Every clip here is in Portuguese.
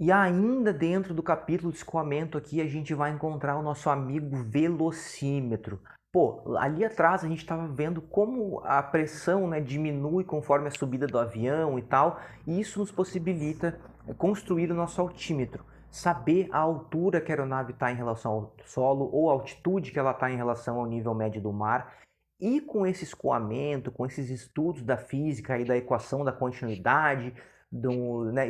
E ainda dentro do capítulo de escoamento aqui, a gente vai encontrar o nosso amigo velocímetro. Pô, ali atrás a gente estava vendo como a pressão, né, diminui conforme a subida do avião e tal, e isso nos possibilita construir o nosso altímetro, saber a altura que a aeronave está em relação ao solo ou a altitude que ela está em relação ao nível médio do mar. E com esse escoamento, com esses estudos da física e da equação da continuidade,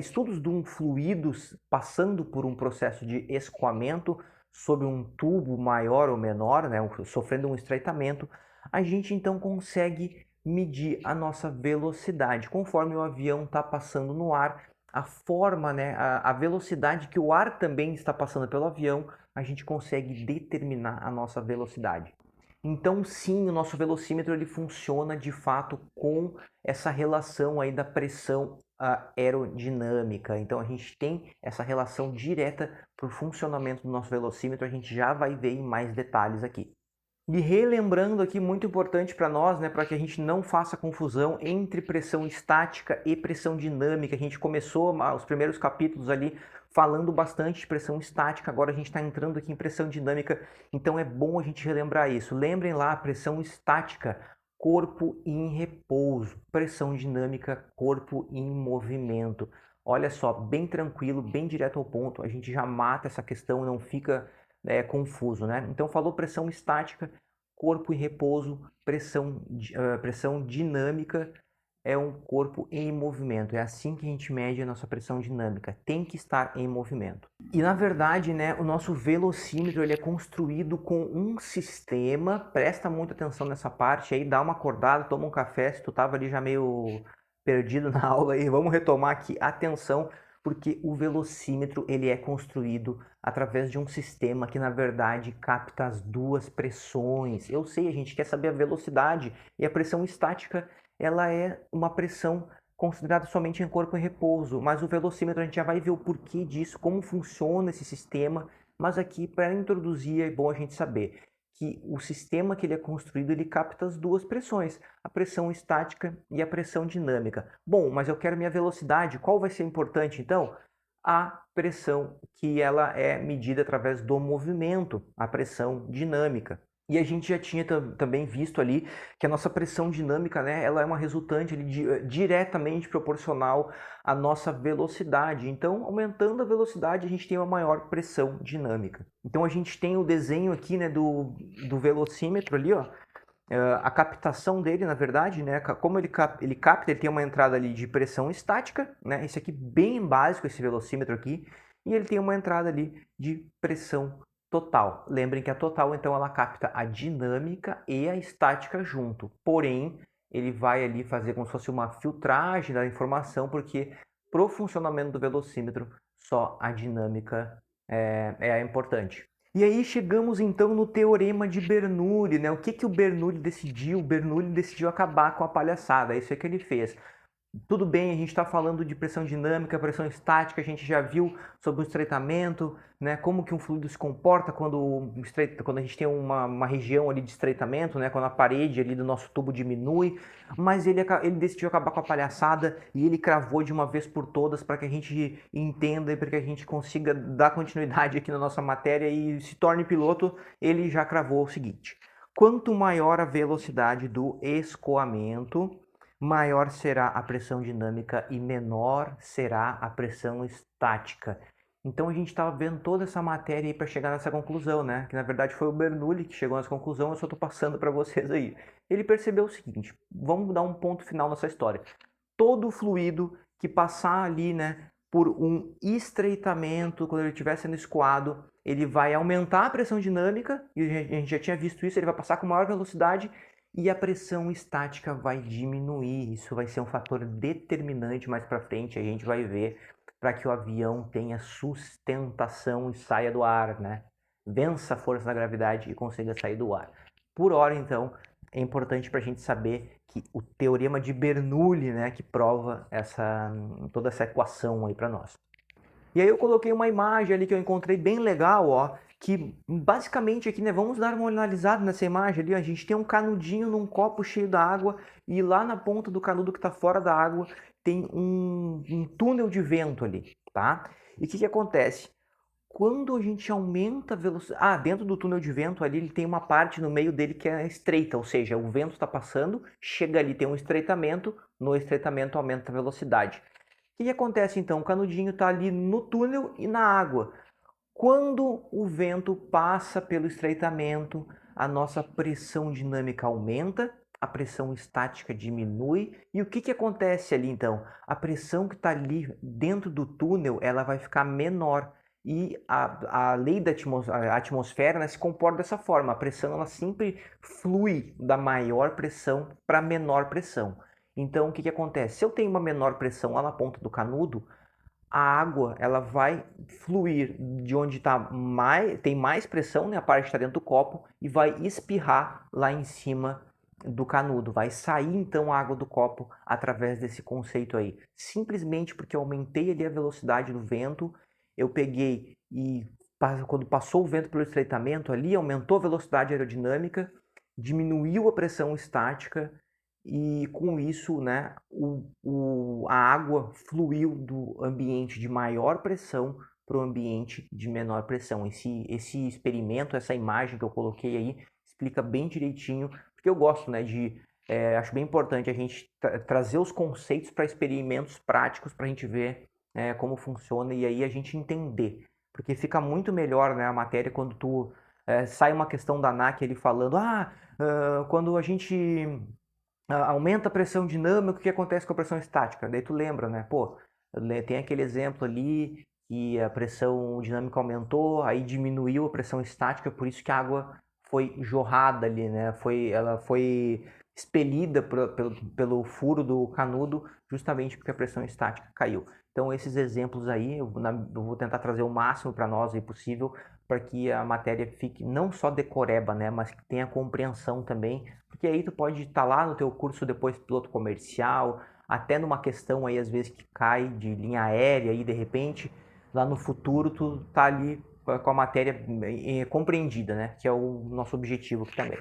estudos de um fluido passando por um processo de escoamento sob um tubo maior ou menor, né, sofrendo um estreitamento, a gente então consegue medir a nossa velocidade. Conforme o avião está passando no ar, a forma, né, a velocidade que o ar também está passando pelo avião, a gente consegue determinar a nossa velocidade. Então, sim, o nosso velocímetro ele funciona de fato com essa relação aí da pressão aerodinâmica. Então, a gente tem essa relação direta para o funcionamento do nosso velocímetro. A gente já vai ver em mais detalhes aqui. E relembrando aqui, muito importante para nós, né, para que a gente não faça confusão entre pressão estática e pressão dinâmica. A gente começou os primeiros capítulos ali falando bastante de pressão estática, agora a gente está entrando aqui em pressão dinâmica, então é bom a gente relembrar isso. Lembrem lá, pressão estática, corpo em repouso, pressão dinâmica, corpo em movimento. Olha só, bem tranquilo, bem direto ao ponto, a gente já mata essa questão, não fica confuso, né? Então falou pressão estática, corpo em repouso, pressão dinâmica é um corpo em movimento. É assim que a gente mede a nossa pressão dinâmica. Tem que estar em movimento. E na verdade, né, o nosso velocímetro ele é construído com um sistema. Presta muita atenção nessa parte aí, dá uma acordada, toma um café se tu tava ali já meio perdido na aula aí. Vamos retomar aqui. Atenção, porque o velocímetro ele é construído através de um sistema que na verdade capta as duas pressões. Eu sei, a gente quer saber a velocidade e a pressão estática, ela é uma pressão considerada somente em corpo em repouso, mas o velocímetro a gente já vai ver o porquê disso, como funciona esse sistema, mas aqui para introduzir é bom a gente saber que o sistema que ele é construído, ele capta as duas pressões, a pressão estática e a pressão dinâmica. Bom, mas eu quero minha velocidade, qual vai ser importante então? A pressão que ela é medida através do movimento, a pressão dinâmica. E a gente já tinha também visto ali que a nossa pressão dinâmica, né, ela é uma resultante ali, diretamente proporcional à nossa velocidade. Então, aumentando a velocidade, a gente tem uma maior pressão dinâmica. Então, a gente tem o desenho aqui, né, do velocímetro ali, ó, a captação dele, na verdade, né, como ele capta, ele tem uma entrada ali de pressão estática, né, esse aqui bem básico, esse velocímetro aqui, e ele tem uma entrada ali de pressão total. Lembrem que a total, então, ela capta a dinâmica e a estática junto, porém, ele vai ali fazer como se fosse uma filtragem da informação, porque para o funcionamento do velocímetro, só a dinâmica é importante. E aí chegamos então no teorema de Bernoulli, né? O que o Bernoulli decidiu? O Bernoulli decidiu acabar com a palhaçada, é isso que ele fez. Tudo bem, a gente está falando de pressão dinâmica, pressão estática, a gente já viu sobre o estreitamento, né, como que um fluido se comporta quando a gente tem uma região ali de estreitamento, né, quando a parede ali do nosso tubo diminui, mas ele decidiu acabar com a palhaçada e ele cravou de uma vez por todas para que a gente entenda e para que a gente consiga dar continuidade aqui na nossa matéria e se torne piloto, ele já cravou o seguinte: quanto maior a velocidade do escoamento, maior será a pressão dinâmica e menor será a pressão estática. Então a gente estava vendo toda essa matéria aí para chegar nessa conclusão, né? Que na verdade foi o Bernoulli que chegou nessa conclusão, eu só estou passando para vocês aí. Ele percebeu o seguinte: vamos dar um ponto final nessa história. Todo fluido que passar ali, né, por um estreitamento, quando ele estiver sendo escoado, ele vai aumentar a pressão dinâmica, e a gente já tinha visto isso, ele vai passar com maior velocidade e a pressão estática vai diminuir. Isso vai ser um fator determinante mais para frente, a gente vai ver, para que o avião tenha sustentação e saia do ar, né? Vença a força da gravidade e consiga sair do ar. Por hora, então, é importante para a gente saber que o teorema de Bernoulli, né, que prova toda essa equação aí para nós. E aí eu coloquei uma imagem ali que eu encontrei bem legal, ó, que basicamente aqui, né, vamos dar uma analisada nessa imagem ali, ó, a gente tem um canudinho num copo cheio d'água e lá na ponta do canudo que está fora da água tem um túnel de vento ali, tá? E o que acontece? Quando a gente aumenta a velocidade. Dentro do túnel de vento ali, ele tem uma parte no meio dele que é estreita, ou seja, o vento está passando, chega ali, tem um estreitamento, no estreitamento aumenta a velocidade. O que acontece então? O canudinho está ali no túnel e na água. Quando o vento passa pelo estreitamento, a nossa pressão dinâmica aumenta, a pressão estática diminui. E o que acontece ali então? A pressão que está ali dentro do túnel, ela vai ficar menor. E a lei da atmosfera, né, se comporta dessa forma. A pressão ela sempre flui da maior pressão para a menor pressão. Então o que acontece? Se eu tenho uma menor pressão lá na ponta do canudo, a água ela vai fluir de onde tem mais pressão, né, a parte que está dentro do copo, e vai espirrar lá em cima do canudo. Vai sair então a água do copo através desse conceito aí. Simplesmente porque eu aumentei ali a velocidade do vento, eu peguei e quando passou o vento pelo estreitamento ali, aumentou a velocidade aerodinâmica, diminuiu a pressão estática e com isso, né, a água fluiu do ambiente de maior pressão para o ambiente de menor pressão. Esse experimento, essa imagem que eu coloquei aí, explica bem direitinho, porque eu gosto, né, acho bem importante a gente trazer os conceitos para experimentos práticos para a gente ver como funciona e aí a gente entender. Porque fica muito melhor, né, a matéria quando sai uma questão da ANAC ele falando, quando a gente aumenta a pressão dinâmica, o que acontece com a pressão estática? Daí tu lembra, né? Pô, tem aquele exemplo ali que a pressão dinâmica aumentou, aí diminuiu a pressão estática, por isso que a água foi jorrada ali, né? Ela foi expelida pelo furo do canudo, justamente porque a pressão estática caiu. Então esses exemplos aí, eu vou tentar trazer o máximo para nós aí possível, para que a matéria fique não só decoreba, né, mas que tenha compreensão também, porque aí tu pode estar lá no teu curso depois piloto comercial, até numa questão aí às vezes que cai de linha aérea aí de repente, lá no futuro tu tá ali com a matéria compreendida, né, que é o nosso objetivo aqui também.